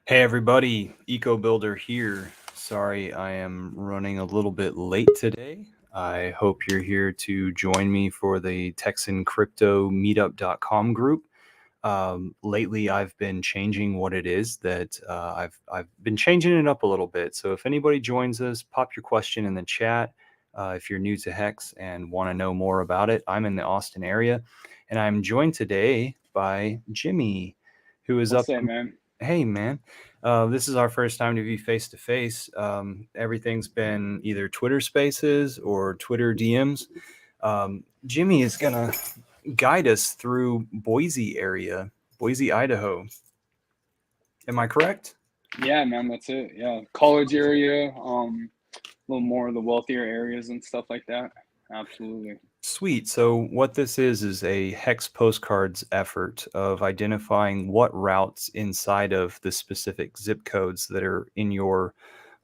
Hey everybody, Eco Builder here. Sorry I am running a little bit late today. I hope you're here to join me for the Texan Crypto Meetup.com group. Lately, I've been changing what it is that I've been changing it up a little bit. So if anybody joins us, pop your question in the chat. If you're new to Hex and want to know more about it, I'm in the Austin area, and I'm joined today by Jimmy, who is up. What's up, man? Hey, man. This is our first time to be face to face. Everything's been either Twitter Spaces or Twitter DMs. Jimmy is going to guide us through Boise area, Boise, Idaho. Am I correct? Yeah, man, that's it. Yeah, college area, a little more of the wealthier areas and stuff like that. Absolutely. Sweet. So, what this is a hex postcards effort of identifying what routes inside of the specific zip codes that are in your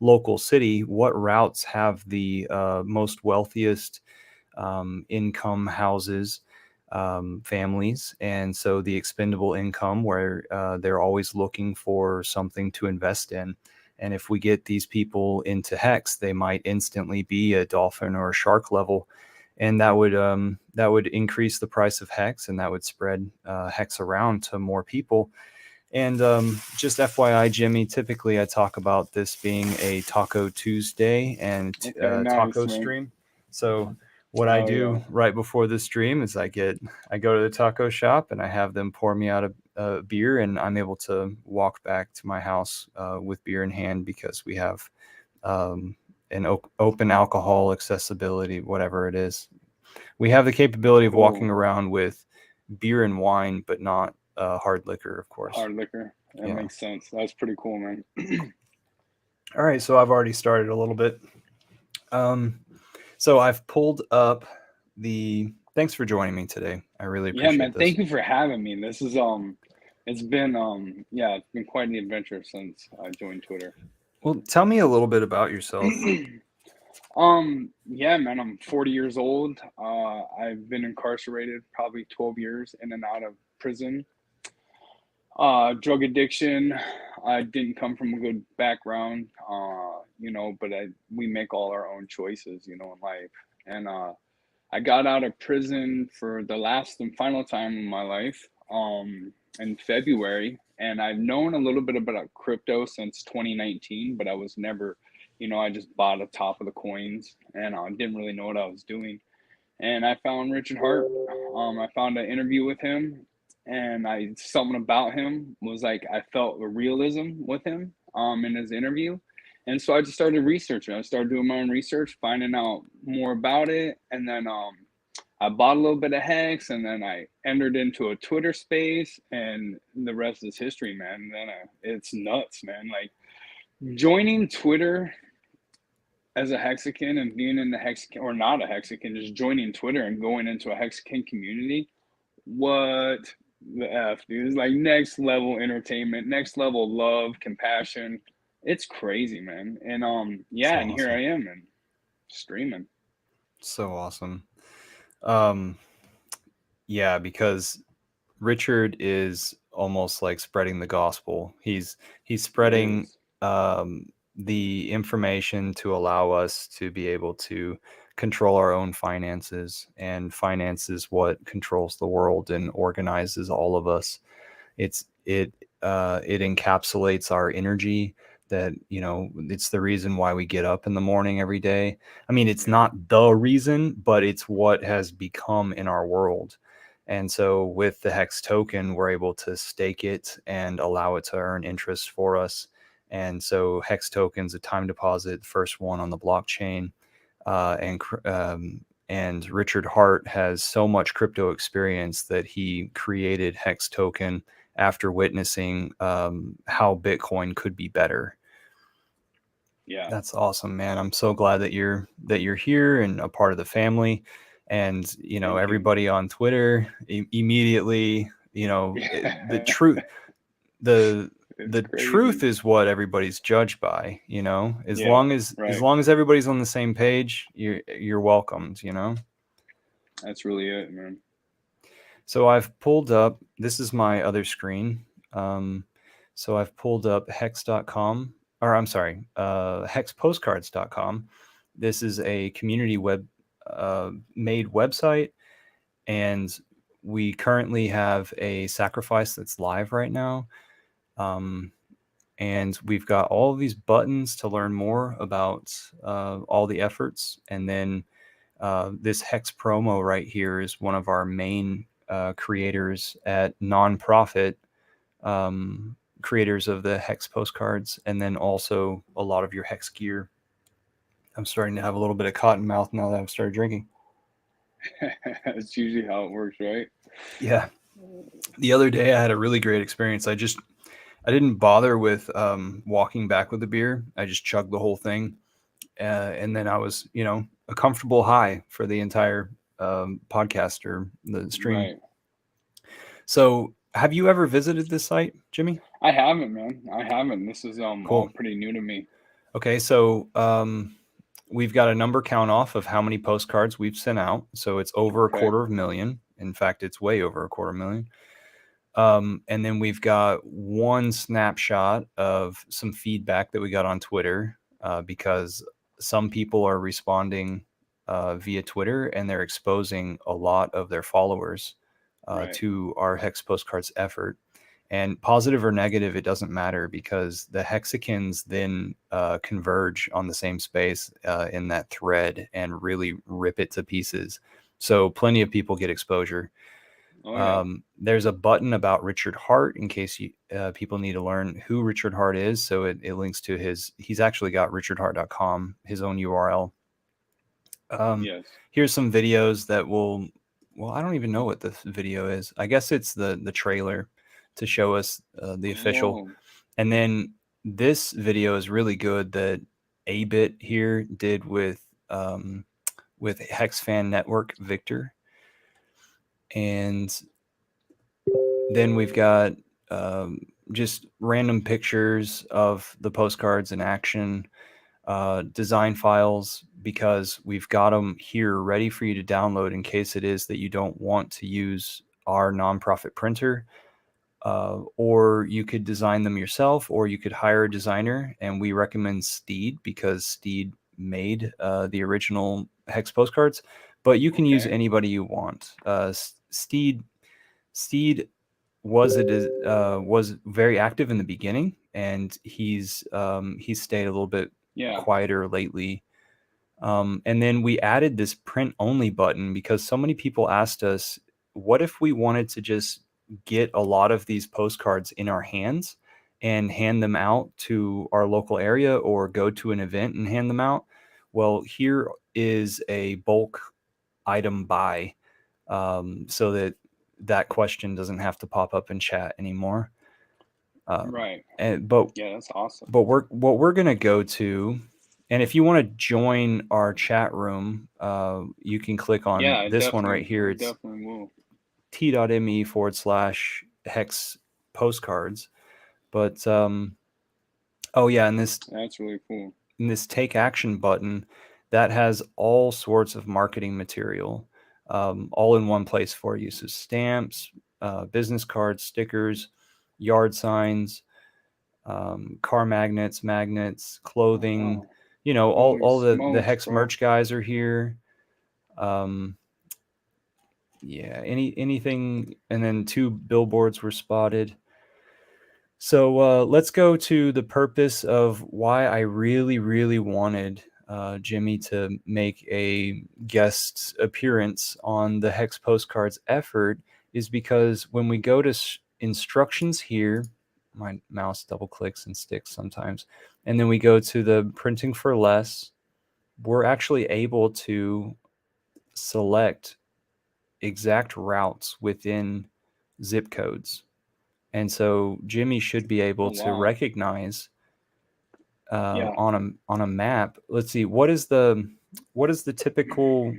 local city, what routes have the most wealthiest income houses, families, and so the expendable income where they're always looking for something to invest in. And if we get these people into hex, they might instantly be a dolphin or a shark level, and that would increase the price of hex, and that would spread hex around to more people. And just FYI, Jimmy, typically I talk about this being a Taco Tuesday and Okay, nice, taco man. stream. So what I Hell yeah. do right before the stream is I go to the taco shop and I have them pour me out a beer, and I'm able to walk back to my house with beer in hand because we have um, an open alcohol accessibility, whatever it is. We have the capability of walking Cool. around with beer and wine, but not hard liquor, of course. Hard liquor. That Yeah. makes sense. That's pretty cool, man. All right. So I've already started a little bit. Um, so I've pulled up the. Thanks for joining me today. I really Yeah, appreciate man. this. Thank you for having me. This is it's been quite an adventure since I joined Twitter. Well, tell me a little bit about yourself. Yeah, man. I'm 40 years old. I've been incarcerated probably 12 years in and out of prison. Drug addiction. I didn't come from a good background, but we make all our own choices, in life. And I got out of prison for the last and final time in my life in February. And I've known a little bit about crypto since 2019, but I was never, I just bought a top of the coins and didn't really know what I was doing. And I found Richard Hart. I found an interview with him, and I something about him was like I felt a realism with him in his interview, and so I just started researching. I started doing my own research, finding out more about it, and then I bought a little bit of Hex, and then I entered into a Twitter space, and the rest is history, man. And then it's nuts, man. Like joining Twitter as a Hexagon and being in the Hexagon or not a Hexagon, just joining Twitter and going into a Hexagon community, what the F, dude? It's like next level entertainment, next level love, compassion. It's crazy, man. And So yeah, and here awesome. I am and streaming. So awesome. Um, yeah, because Richard is almost like spreading the gospel. He's It spreading is. the information to allow us to be able to control our own finances, and finance is what controls the world and organizes all of us. It encapsulates our energy. That, it's the reason why we get up in the morning every day. I mean, it's Yeah. not the reason, but it's what has become in our world. And so with the hex token, we're able to stake it and allow it to earn interest for us. And so hex tokens, a time deposit, first one on the blockchain. And Richard Hart has so much crypto experience that he created hex token after witnessing how Bitcoin could be better. Yeah. That's awesome, man. I'm so glad that you're here and a part of the family. And Thank you. everybody on Twitter immediately, the Yeah. truth, the It's the truth crazy. is what everybody's judged by. As Yeah. long as Right. long as everybody's on the same page, you're welcomed. That's really it, man. So I've pulled up. This is my other screen. Um, So I've pulled up hex.com, or I'm sorry, hexpostcards.com. This is a community made website, and we currently have a sacrifice that's live right now. Um, and we've got all of these buttons to learn more about all the efforts. And then this Hex promo right here is one of our main creators at Nonprofit, creators of the Hex postcards, and then also a lot of your Hex gear. I'm starting to have a little bit of cotton mouth now that I've started drinking. That's usually how it works, right? Yeah. The other day I had a really great experience. I didn't bother with walking back with the beer. I just chugged the whole thing, and then I was, a comfortable high for the entire podcast or the stream. Right. So, have you ever visited this site, Jimmy? I haven't, man. I haven't. This is all Cool. pretty new to me. Okay, so we've got a number count off of how many postcards we've sent out. So it's over a Okay. 250,000. In fact, it's way over a 250,000. And then we've got one snapshot of some feedback that we got on Twitter, because some people are responding via Twitter, and they're exposing a lot of their followers Right. to our Hex Postcards effort. And positive or negative, it doesn't matter, because the hexagons then converge on the same space in that thread and really rip it to pieces. So plenty of people get exposure. Oh yeah. There's a button about Richard Hart in case people need to learn who Richard Hart is. So it links to he's actually got richardhart.com, his own URL. Yes. Here's some videos that well, I don't even know what the video is. I guess it's the trailer to show us the official. Oh, And then this video is really good that A-Bit here did with Hex Fan Network Victor. And then we've got just random pictures of the postcards in action, design files, because we've got them here ready for you to download in case it is that you don't want to use our nonprofit printer. Or you could design them yourself, or you could hire a designer. And we recommend Steed because Steed made the original Hex postcards, but you can use okay. anybody you want. Steed was very active in the beginning, and he's stayed a little bit Yeah. quieter lately. And then we added this print only button because so many people asked us, what if we wanted to just get a lot of these postcards in our hands and hand them out to our local area, or go to an event and hand them out? Well, here is a bulk item buy, so that question doesn't have to pop up in chat anymore. Um, Right. and but Yeah, that's awesome. but we're gonna go to, and if you want to join our chat room, you can click Yeah, on this one right I here. It's definitely will. t.me/hex postcards. But oh yeah, and That's really cool. this take action button that has all sorts of marketing material, all in one place for you. So stamps, business cards, stickers, yard signs, car magnets, clothing. Wow. Holy All the smokes, Hex bro. merch guys are here. Um, yeah, anything, and then 2 billboards were spotted. So let's go to the purpose of why I really, really wanted Jimmy to make a guest appearance on the Hex Postcards effort, is because when we go to instructions here, my mouse double clicks and sticks sometimes, and then we go to the printing for less, we're actually able to select exact routes within zip codes. And so Jimmy should be able Oh to wow. recognize Yeah. on a map. Let's see, what is the typical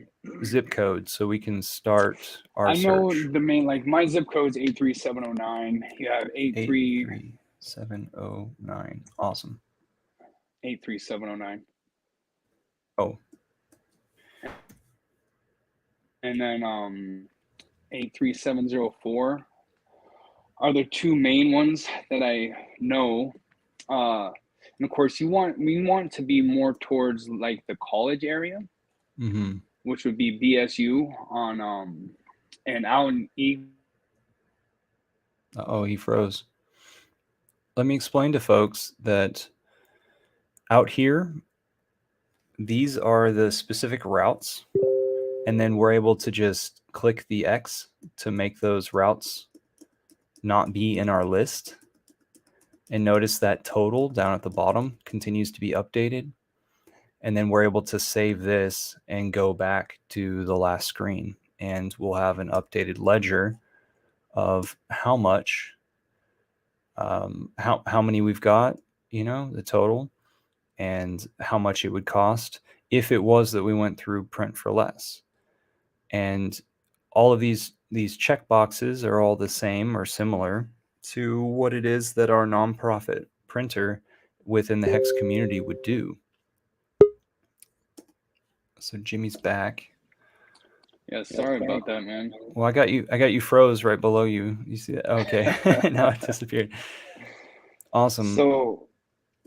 zip code so we can start our I know search. the main, like my zip code is 83709. You have 83709. Awesome. 83709. Oh, And then 83704. are the two main ones that I know. And of course, we want to be more towards like the college area, Mm-hmm. which would be BSU on and out in Eagle. Oh, he froze. Let me explain to folks that out here, these are the specific routes, and then we're able to just click the X to make those routes not be in our list. And notice that total down at the bottom continues to be updated. And then we're able to save this and go back to the last screen. And we'll have an updated ledger of how much, how many we've got, the total, and how much it would cost if it was that we went through print for less. And all of these check boxes are all the same or similar to what it is that our nonprofit printer within the Hex community would do. So Jimmy's back. Yeah, sorry about that, man. Well, I got you froze right below you. You see that? Okay. Now it disappeared. Awesome. So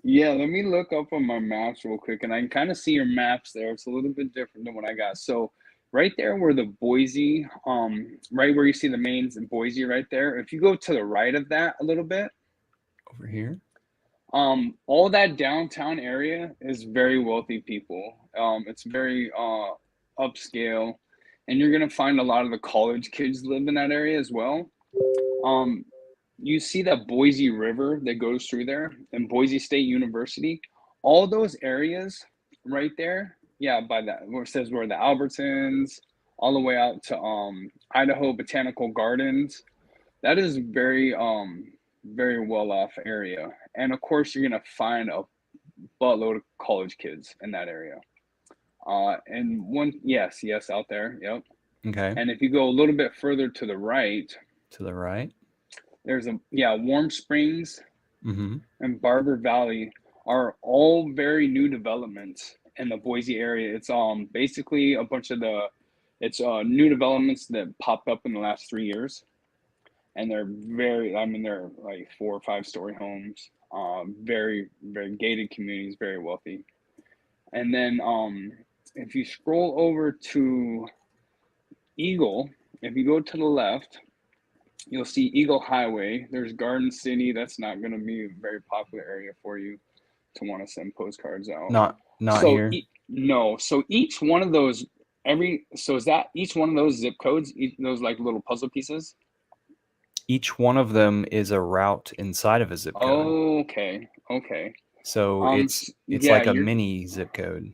yeah, let me look up on my maps real quick, and I can kind of see your maps there. It's a little bit different than what I got. So right there where the Boise, right where you see the mains in Boise right there, if you go to the right of that a little bit, over here. All that downtown area is very wealthy people. It's very upscale, and you're gonna find a lot of the college kids live in that area as well. Um, you see that Boise River that goes through there and Boise State University, all those areas right there, yeah, by that where it says where the Albertsons, all the way out to Idaho Botanical Gardens. That is very well off area. And of course you're gonna find a buttload of college kids in that area. And one yes, out there, yep. Okay. And if you go a little bit further to the right, there's Warm Springs Mm-hmm. and Barber Valley are all very new developments in the Boise area. It's basically a bunch of new developments that popped up in the last 3 years, and they're they're like 4 or 5 story homes, very very gated communities, very wealthy. And then if you scroll over to Eagle, if you go to the left, you'll see Eagle Highway. There's Garden City. That's not going to be a very popular area for you to want to send postcards out. Not here. No. So each one of those, is that each one of those zip codes, those like little puzzle pieces? Each one of them is a route inside of a zip code. Okay. So it's like a mini zip code.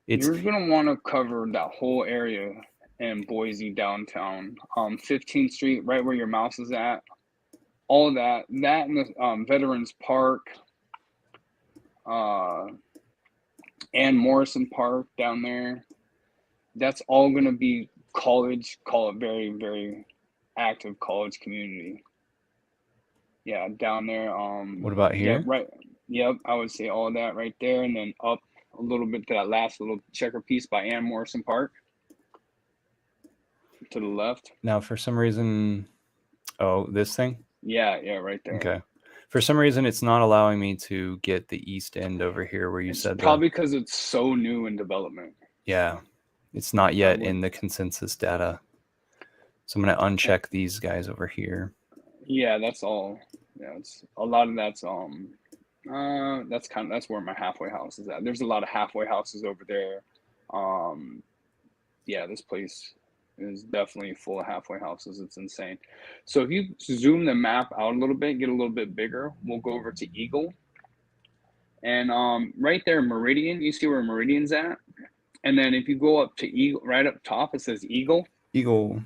You're going to want to cover that whole area in Boise downtown, 15th Street, right where your mouse is at. All of that and the Veterans Park, and Morrison Park down there. That's all going to be college. Call it very very active college community. Yeah, down there. What about here? Yeah, right. Yep, I would say all of that right there, and then up a little bit to that last little checker piece by Ann Morrison Park. To the left. Now, for some reason, this thing? Yeah, right there. Okay. For some reason, it's not allowing me to get the east end over here where you said probably because it's so new in development. Yeah, it's not yet in the consensus data. So I'm going to uncheck these guys over here. Yeah, that's all. Yeah, it's a lot of that's that's where my halfway house is at. There's a lot of halfway houses over there. Yeah, this place is definitely full of halfway houses. It's insane. So if you zoom the map out a little bit, get a little bit bigger, we'll go over to Eagle. And right there, Meridian, you see where Meridian's at? And then if you go up to Eagle, right up top, it says Eagle. Eagle.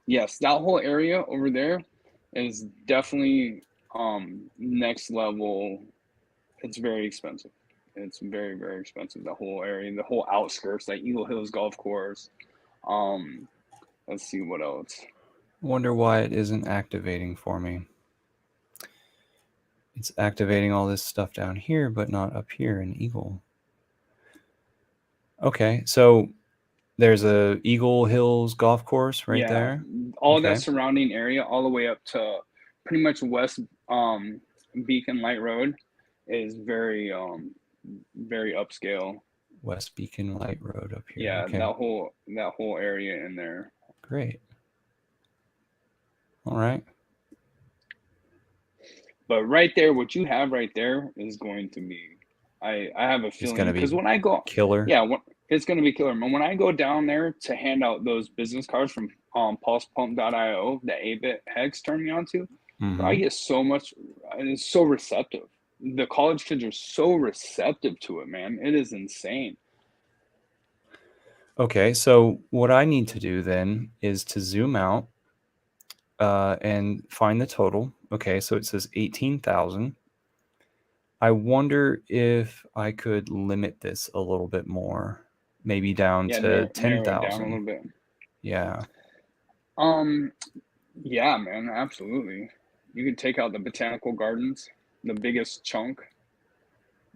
Yes, that whole area over there is definitely next level. It's very expensive. It's very, very expensive. The whole area, the whole outskirts, like Eagle Hills Golf Course. Let's see what else. Wonder why it isn't activating for me. It's activating all this stuff down here, but not up here in Eagle. Okay, so There's a Eagle Hills golf course right Yeah, there. all that Okay. surrounding area, all the way up to pretty much West Beacon Light Road, is very upscale. West Beacon Light Road up here. Yeah, Okay. that whole area in there. Great. All right. But right there, what you have right there is going to be, I have a It's feeling, gonna because be when I go, killer. yeah, it's going to be killer. When I go down there to hand out those business cards from pulsepump.io that 8-bit Hex turned me on to, bro, I Mm-hmm. get so much, and it's so receptive. The college kids are so receptive to it, man. It is insane. Okay, so what I need to do then is to zoom out and find the total. Okay, so it says 18,000. I wonder if I could limit this a little bit more, maybe down Yeah, to narrow it down a 10,000. little bit. Yeah. Um, yeah, man, absolutely. You could take out the botanical gardens, the biggest chunk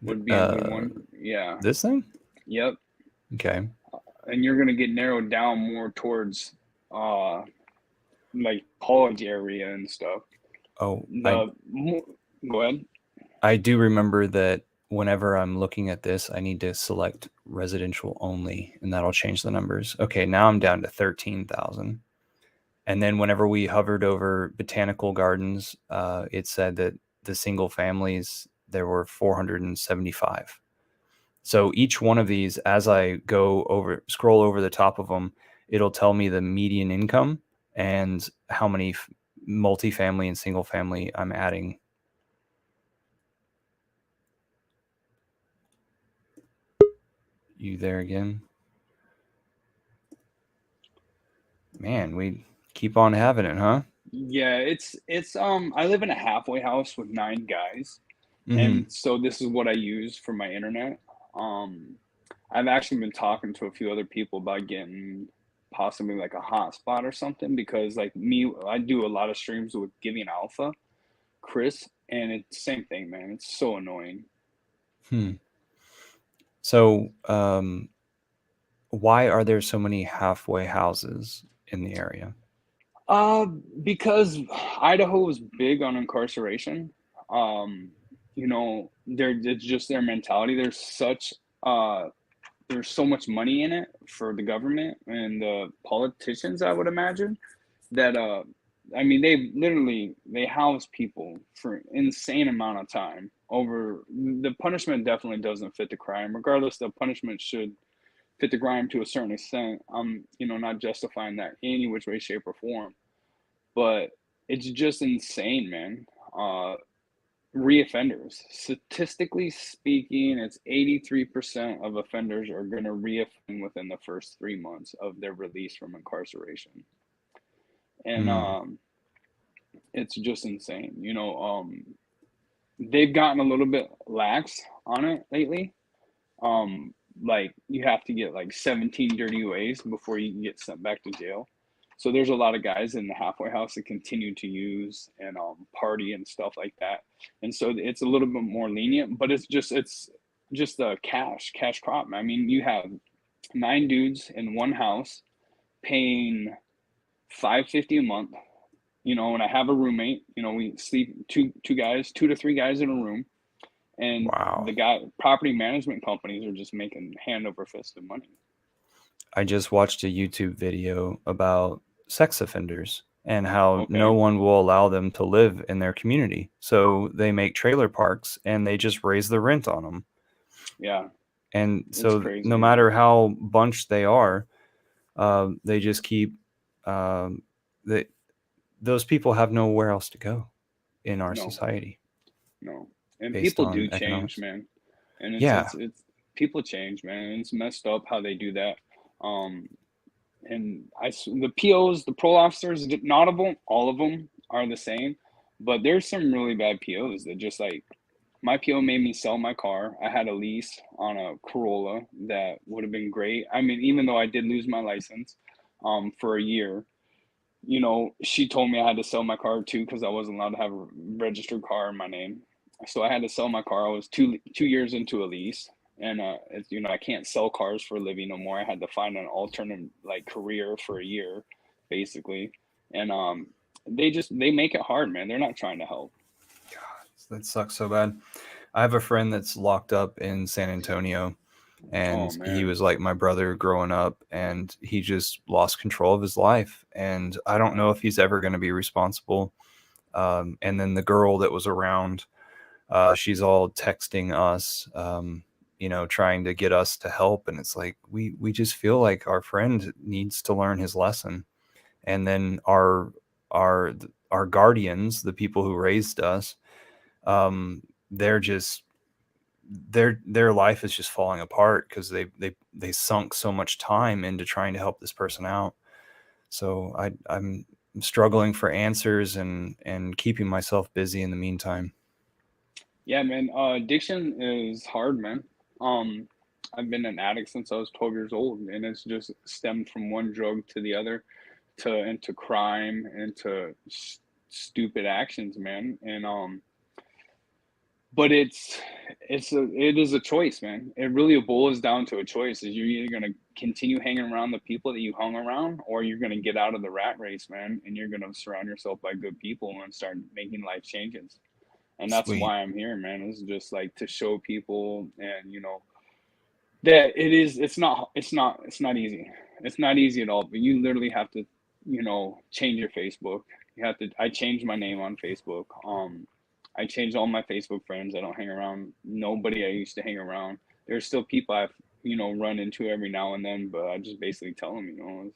would be a good Uh, one. Yeah. this thing? Yep. Okay. And you're gonna get narrowed down more towards uh like college area and stuff. Oh, The Go ahead. I do remember that whenever I'm looking at this, I need to select residential only, and that'll change the numbers. Okay, now I'm down to 13,000. And then whenever we hovered over botanical gardens, it said that the single families, there were 475. So each one of these, as I scroll over the top of them, it'll tell me the median income and how many multifamily and single family I'm adding. You there again? Man, we keep on having it, huh? Yeah, it's I live in a halfway house with 9 guys, Mm-hmm. and so this is what I use for my internet. Um, I've actually been talking to a few other people about getting possibly like a hotspot or something, because like me, I do a lot of streams with Giving Alpha, Chris, and it's same thing, man. It's so annoying. Hmm. So, why are there so many halfway houses in the area? Uh, because Idaho is big on incarceration. Um, it's just their mentality. Uh, there's so much money in it for the government and the politicians, I would imagine, that I mean, they house people for insane amount of time. Over the punishment definitely doesn't fit the crime. Regardless, the punishment should fit the crime to a certain extent. Not justifying that any which way, shape, or form, but it's just insane, man. Reoffenders, statistically speaking, it's 83% of offenders are going to reoffend within the first 3 months of their release from incarceration. And Hmm. it's just insane. They've gotten a little bit lax on it lately. Um, like you have to get like 17 dirty ways before you can get sent back to jail. So there's a lot of guys in the halfway house that continue to use and party and stuff like that. And so it's a little bit more lenient, but it's just a cash crop. I mean, you have 9 dudes in one house paying 550 a month. And I have a roommate. We sleep two guys, 2 to 3 guys in a room, and Wow. the property management companies are just making hand over fist of money. I just watched a YouTube video about sex offenders and how no Okay. one will allow them to live in their community. So they make trailer parks and they just raise the rent on them. Yeah, And it's so crazy, no man. matter how bunched they are, they just keep um, they, those people have nowhere else to go in our No, society no. And based people do on change, economics. man. And Yeah, it's people change, man. And it's messed up how they do that. Um, and the POs, the parole officers, not of them, all of them are the same, but there's some really bad POs that just like, my PO made me sell my car. I had a lease on a Corolla that would have been great. I mean, even though I did lose my license, for a year, she told me I had to sell my car too because I wasn't allowed to have a registered car in my name. So I had to sell my car. I was two years into a lease. and it's, I can't sell cars for a living no more. I had to find an alternate like career for a year, basically, and they make it hard, man. They're not trying to help. That sucks so bad. I have a friend that's locked up in San Antonio, Oh and he man, was like my brother growing up, and he just lost control of his life. And I don't know if he's ever going to be responsible. And then the girl that was around, she's all texting us, trying to get us to help. And it's like, we just feel like our friend needs to learn his lesson. And then our, our guardians, the people who raised us, they're just, their life is just falling apart because they sunk so much time into trying to help this person out. So I'm struggling for answers and keeping myself busy in the meantime. yeah, man. Addiction is hard, man. Um, I've been an addict since I was 12 years old, and it's just stemmed from one drug to the other, to into crime, into stupid actions, man. And but it is a choice, man. It really boils down to a choice. Is you're either gonna continue hanging around the people that you hung around, or you're gonna get out of the rat race, man, and you're gonna surround yourself by good people and start making life changes. And that's Sweet. why I'm here, man. Is just like to show people, and that it's not easy. It's not easy at all. But you literally have to, change your Facebook. You have to. I changed my name on Facebook. I changed all my Facebook friends. I don't hang around nobody I used to hang around. There's still people I've run into every now and then, but I just basically tell them,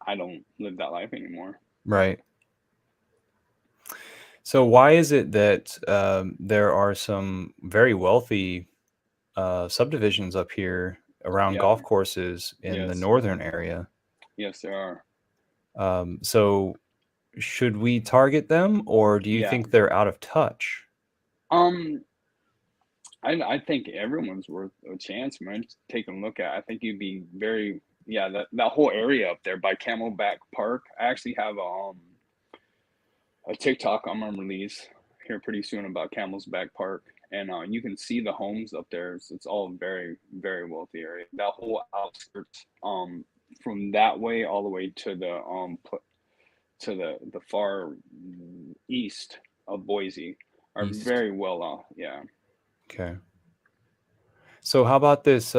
I don't live that life anymore. Right. So why is it that there are some very wealthy subdivisions up here around Yeah. golf courses in the Yes. northern area? Yes, there are. So should we target them, or do you Yeah. think they're out of touch? Um, I think everyone's worth a chance, man. Just take a look at. I think you'd be very, yeah, that whole area up there by Camelback Park. I actually have a TikTok I'm gonna release here pretty soon about Camel's Back Park, and you can see the homes up there. It's all very very wealthy area. That whole outskirts, from that way all the way to the far east of Boise, are East. very well off. Yeah, Okay. So how about this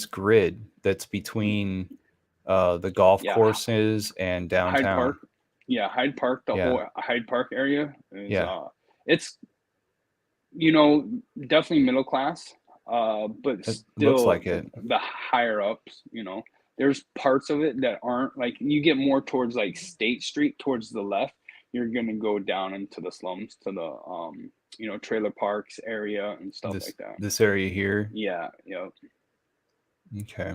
grid that's between the golf yeah. courses and Hyde Park. downtown? Yeah, Hyde Park. The Yeah. whole Hyde Park area is Yeah. it's you know definitely middle class, but It looks still like it. the higher ups. There's parts of it that aren't like you get more towards like State Street towards the left. You're gonna go down into the slums to the trailer parks area and stuff This like that. this area here. Yeah, yeah, Okay.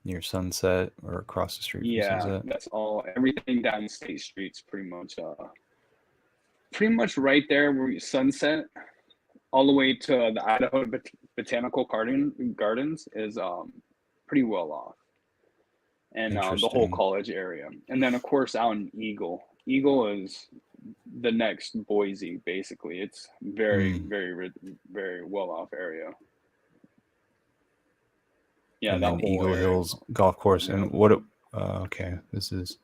Near Sunset or across the street from yeah. Sunset. That's all. Everything down State Street's pretty much right there where you sunset all the way to the Idaho Botanical Gardens is pretty well off, and the whole Interesting. college area, and then of course out in Eagle. Eagle is the next Boise, basically. It's very, Mm. very, very well off area. Yeah, And that then whole Eagle area. Hills Golf Course. Yeah. And what? Okay, this is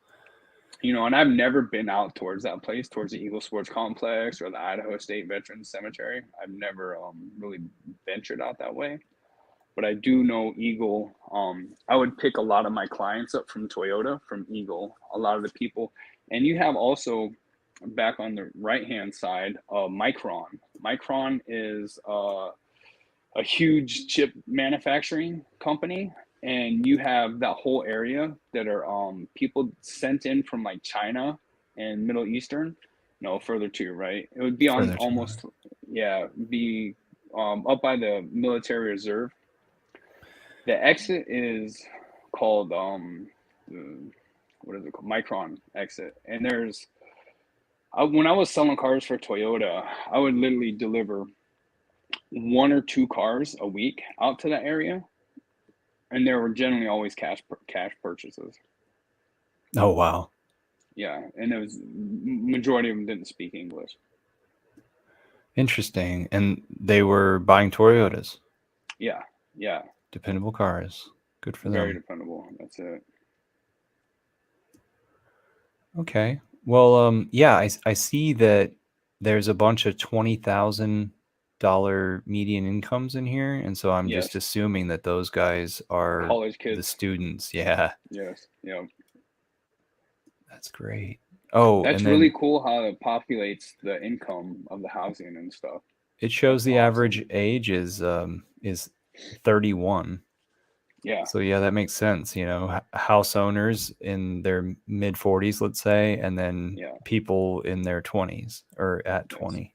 And I've never been out towards that place, towards the Eagle Sports Complex or the Idaho State Veterans Cemetery. I've never really ventured out that way. But I do know Eagle. I would pick a lot of my clients up from Toyota, from Eagle, a lot of the people. And you have also back on the right hand side, Micron. Micron is a huge chip manufacturing company, and you have that whole area that are people sent in from like China and Middle Eastern, no further to your right. It would be on further to the right. almost, yeah, be up by the military reserve. The exit is called what is it called? Micron exit. And when I was selling cars for Toyota, I would literally deliver one or two cars a week out to that area, and there were generally always cash purchases. Oh wow. Yeah, and it was majority of them didn't speak English. Interesting. And they were buying Toyotas, Yeah, yeah, dependable cars. Good for very them. dependable. That's it. Okay. Well, yeah, I see that there's a bunch of $20,000 median incomes in here, and so I'm just Yes, assuming that those guys are college the kids. students. Yeah, Yes, yeah. that's great. Oh, That's and really then cool how it populates the income of the housing and stuff. it shows That's the average awesome. age is 31. Yeah, So yeah, that makes sense. House owners in their mid 40s, let's say, and then yeah, people in their 20s or at yes, 20.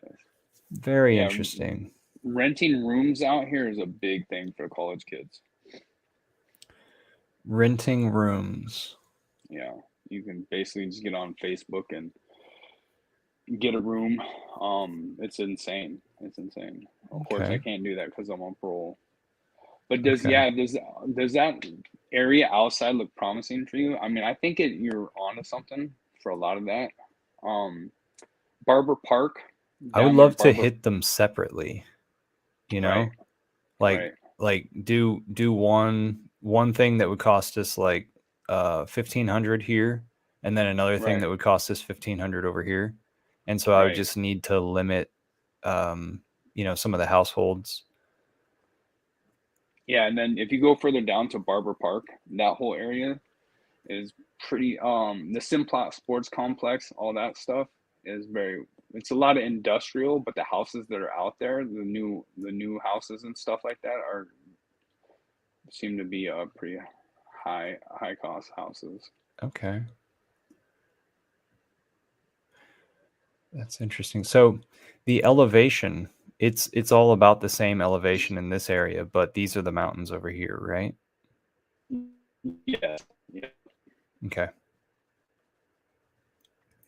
yes. Very Yeah, interesting. renting rooms out here is a big thing for college kids. Renting rooms. Yeah, you can basically just get on Facebook and get a room. It's insane. It's insane. Of course, I Okay. can't do that because I'm on parole. But Okay. does that area outside look promising for you? I mean, I think you're onto something for a lot of that. Um, Barber Park I would down there, love to Barber. hit them separately, you Right, know? Like right, do one thing that would cost us like 1500 here and then another thing right, that would cost us 1500 over here. And so I would right. just need to limit um some of the households. Yeah, and then if you go further down to Barber Park, that whole area is pretty. The Simplot Sports Complex, all that stuff is very. It's a lot of industrial, but the houses that are out there, the new houses and stuff like that, are seem to be pretty high cost houses. Okay. That's interesting. So the elevation, it's all about the same elevation in this area, but these are the mountains over here, right? Yes. Yeah. Okay.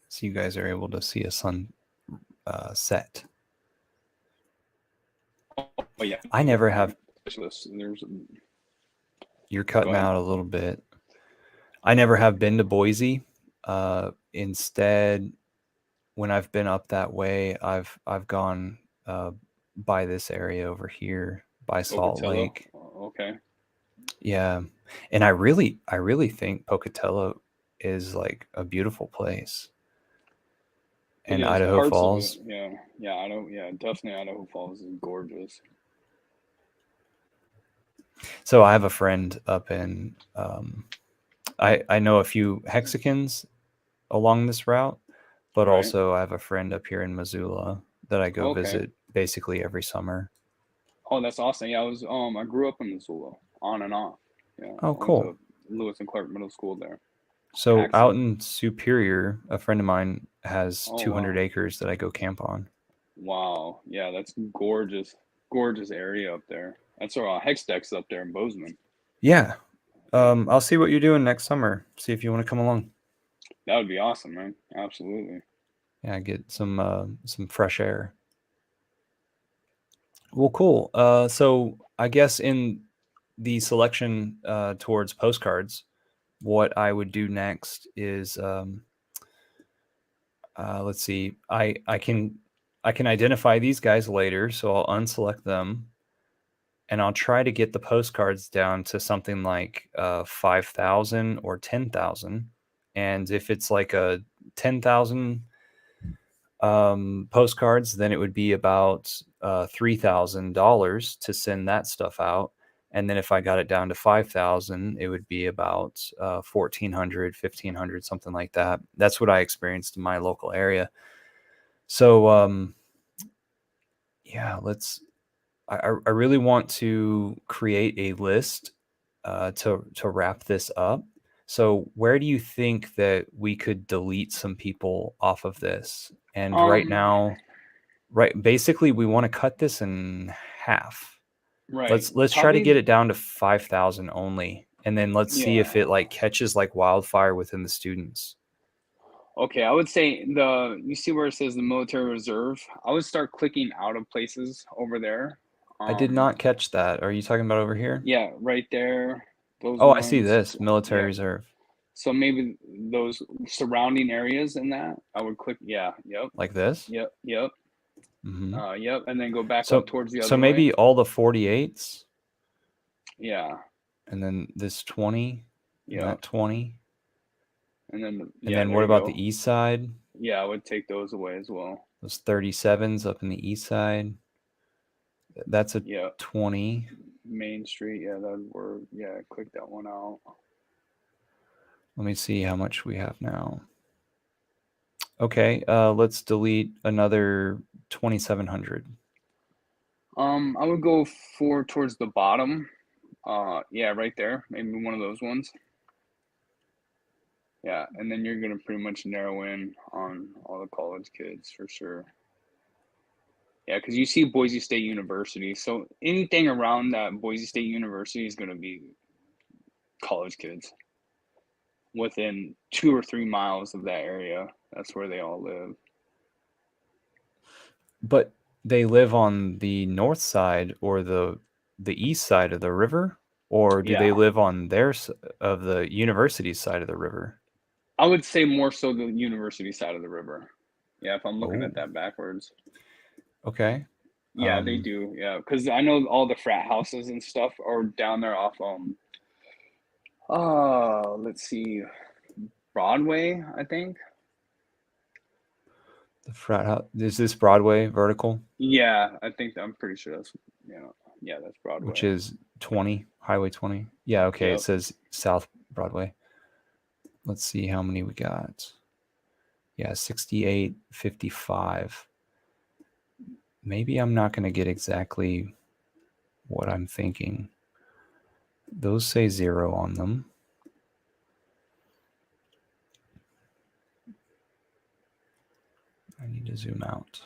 So you guys are able to see a sun set. Oh yeah. I Yeah. never have. There's. You're Go cutting ahead. out a little bit. I never have been to Boise. Instead, when I've been up that way, I've gone by this area over here by Salt Pocatello. Lake. Okay. Yeah, and I really think Pocatello is like a beautiful place, It and is Idaho parts of it. Falls. Yeah. Yeah. Idaho. Yeah. Definitely Idaho Falls is gorgeous. So I have a friend up in. I know a few Hexicans along this route, but Right. also I have a friend up here in Missoula that I go Okay. visit basically every summer. Oh, that's awesome. Yeah, I grew up in Missoula, on and off. Yeah, Oh, I went cool. to Lewis and Clark Middle School there. So out Paxton. in Superior, a friend of mine has Oh 200 wow, acres that I go camp on. wow. Yeah, that's gorgeous, gorgeous area up there. That's our Hex Deck's up there in Bozeman. Yeah. Yeah, I'll see what you're doing next summer. See if you want to come along. that would be awesome, man. Absolutely. Yeah, get some fresh air. Well, cool. So I guess in the selection towards postcards, what I would do next is let's see. I can identify these guys later, so I'll unselect them and I'll try to get the postcards down to something like 5,000 or 10,000. And if it's like a 10,000 postcards, then it would be about $3,000 to send that stuff out. And then if I got it down to 5,000, it would be about 1,400, 1,500, something like that. That's what I experienced in my local area. So yeah, I really want to create a list to wrap this up. So where do you think that we could delete some people off of this? And right Um, now, basically, we want to cut this in half. right. Let's try to get Probably. it down to 5,000 only, and then let's see if Yeah. it like catches like wildfire within the students. Okay, I would say you see where it says the military reserve. I would start clicking out of places over there. I did Um, not catch that. Are you talking about over here? yeah, right there. Those Oh, I see ones. this military Yeah. reserve So maybe those surrounding areas in that, I would click. Yeah. Yep. like this. Yep. Yep. Hmm. Yep, and then go back up So towards the so other way. maybe all the 48s, Yeah, and then this 20 and yep, that 20. and then And yeah, then there what you about go. the east side? Yeah, I would take those away as well. Those 37s up in the east side. That's a Yeah, 20. Main Street. Yeah, that word. Yeah, click that one out. Let me see how much we have now. Okay, let's delete another 2,700. I would go for towards the bottom. Yeah, right there. Maybe one of those ones. Yeah, and then you're gonna pretty much narrow in on all the college kids for sure. Yeah, because you see Boise State University, so anything around that Boise State University is gonna be college kids within 2 or 3 miles of that area. That's where they all live. But they live on the north side or the east side of the river, or do they Yeah, live on of the university side of the river? I would say more so the university side of the river. Yeah, if I'm looking Oh, at that backwards. okay. Yeah, they Um, do. Yeah, because I know all the frat houses and stuff are down there off let's see, Broadway, I think. the frat house, is this Broadway vertical, Yeah, I think I'm pretty sure that's yeah, that's which Broadway. is 20, Highway 20? Yeah, okay. It Yep. says South Broadway. Let's see how many we got. Yeah, 68, 55. Maybe I'm not going to get exactly what I'm thinking. Those say 0 on them. I need to zoom out.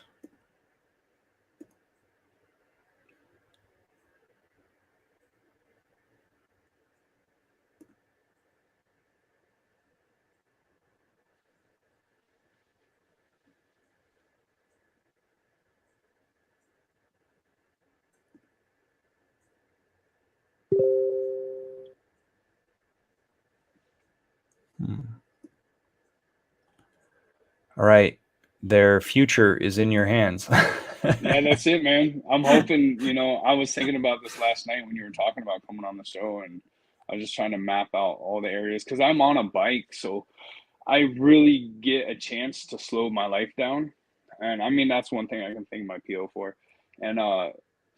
Hmm. All right. Their future is in your hands. Yeah, that's it, man. I'm hoping, I was thinking about this last night when you were talking about coming on the show, and I was just trying to map out all the areas because I'm on a bike, so I really get a chance to slow my life down. And I mean, that's one thing I can thank my PO for. And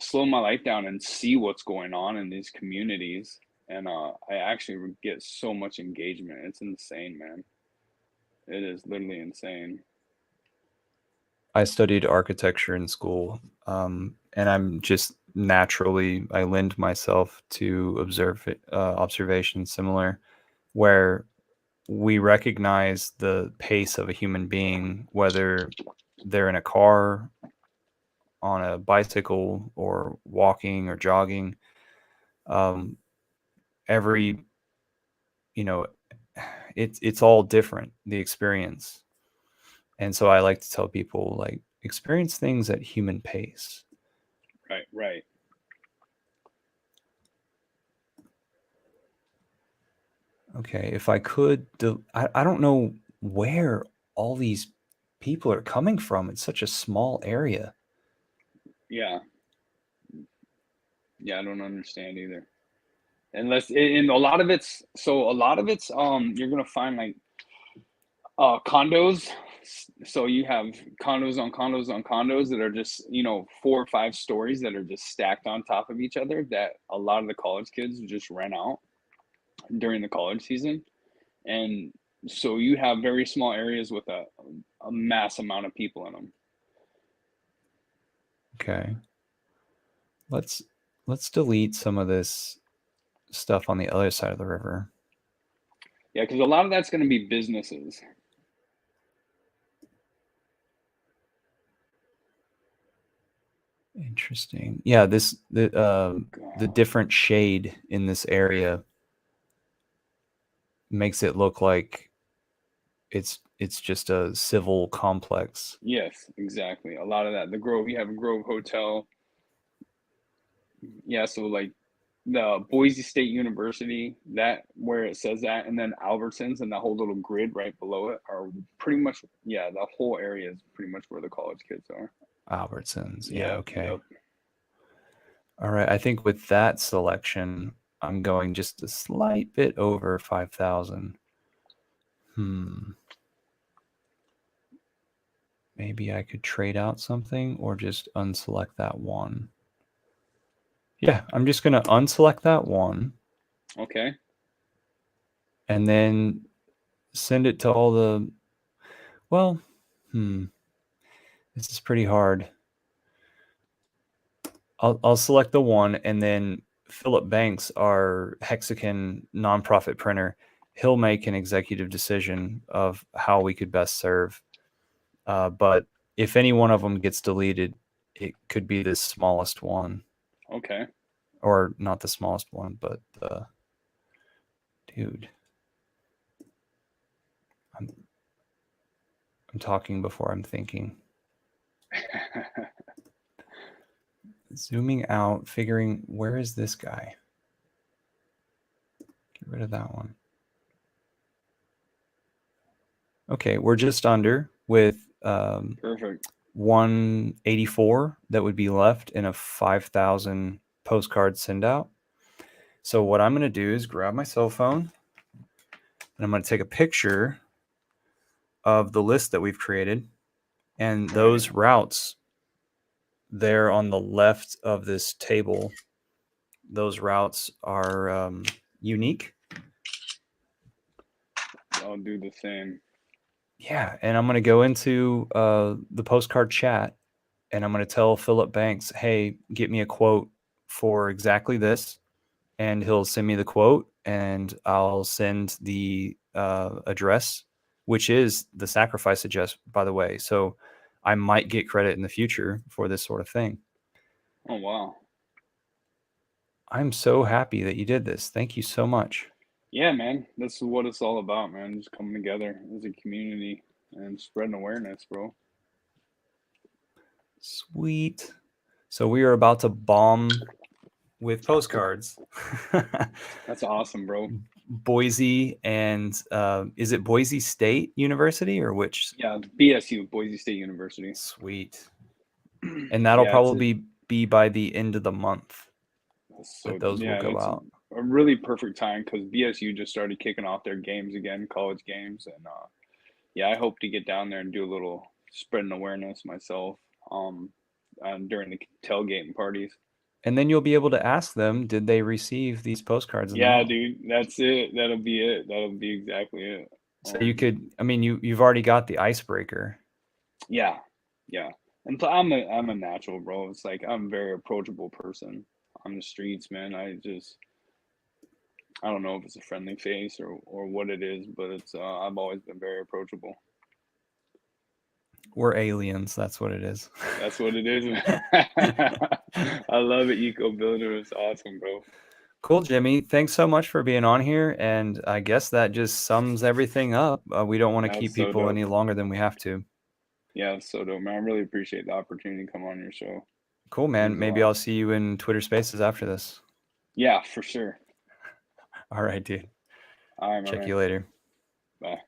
slow my life down and see what's going on in these communities. And I actually get so much engagement. It's insane, man. It is literally insane. I studied architecture in school, and I'm just naturally I lend myself to observation similar, where we recognize the pace of a human being, whether they're in a car, on a bicycle, or walking or jogging. Um, every you know, it's all different, the experience. And so I like to tell people, like, experience things at human pace. Right, right. Okay, if I could, I don't know where all these people are coming from. It's such a small area. Yeah. Yeah, I don't understand either. Unless, and a lot of it's, you're going to find like condos. So you have condos on condos on condos that are just 4 or 5 stories that are just stacked on top of each other that a lot of the college kids just rent out during the college season. And so you have very small areas with a mass amount of people in them. Okay. Let's let's delete some of this stuff on the other side of the river. Yeah, because a lot of that's going to be businesses. Interesting. Yeah, the different shade in this area makes it look like it's just a civil complex. Yes, exactly. A lot of that. The Grove, you have a Grove Hotel. Yeah, so like the Boise State University, that where it says that, and then Albertsons and the whole little grid right below it are pretty much, yeah, the whole area is pretty much where the college kids are. Albertsons. Yeah, Yeah, okay. yep. All right. I think with that selection, I'm going just a slight bit over 5,000. Maybe I could trade out something or just unselect that one. Yeah, I'm just going to unselect that one Okay. and then send it to all the. Well, this is pretty hard. I'll select the one, and then Philip Banks, our Hexagon nonprofit printer, he'll make an executive decision of how we could best serve. But if any one of them gets deleted, it could be the smallest one, Okay. or not the smallest one, but the dude. I'm talking before I'm thinking. Zooming out, figuring where is this guy? Get rid of that one. Okay, we're just under with Perfect. 184 that would be left in a 5,000 postcard send out. So what I'm going to do is grab my cell phone and I'm going to take a picture of the list that we've created, and Right. those routes there on the left of this table, those routes are unique. I'll do the same. Yeah, and I'm going to go into the postcard chat and I'm going to tell Philip Banks, hey, get me a quote for exactly this. And he'll send me the quote and I'll send the address, which is the sacrifice address, by the way. So I might get credit in the future for this sort of thing. Oh, wow. I'm so happy that you did this. Thank you so much. Yeah, man. That's what it's all about, man. Just coming together as a community and spreading awareness, bro. Sweet. So we are about to bomb with postcards. That's awesome, bro. Boise and is it Boise State University or which? Yeah, BSU, Boise State University. Sweet. And that'll Yeah, probably be by the end of the month that so those will yeah, go it's out. a really perfect time because BSU just started kicking off their games again, college games, and yeah, I hope to get down there and do a little spreading awareness myself during the tailgating parties. And then you'll be able to ask them, did they receive these postcards in the Yeah, mail? dude, that's it. That'll be it. That'll be exactly it. So you could, I mean, you've already got the icebreaker. Yeah, yeah. And I'm a natural, bro. It's like I'm a very approachable person on the streets, man. I don't know if it's a friendly face or what it is, but it's I've always been very approachable. We're aliens. That's what it is. That's what it is. I love it, Eco Builder. It's awesome, bro. Cool, Jimmy. Thanks so much for being on here. And I guess that just sums everything up. We don't want to keep That's so people dope. any longer than we have to. Yeah, it's so dope, man. I really appreciate the opportunity to come on your show. Cool, It man. means a Maybe lot. I'll see you in Twitter Spaces after this. Yeah, for sure. All right, dude. All right, my Check man. you later. Bye.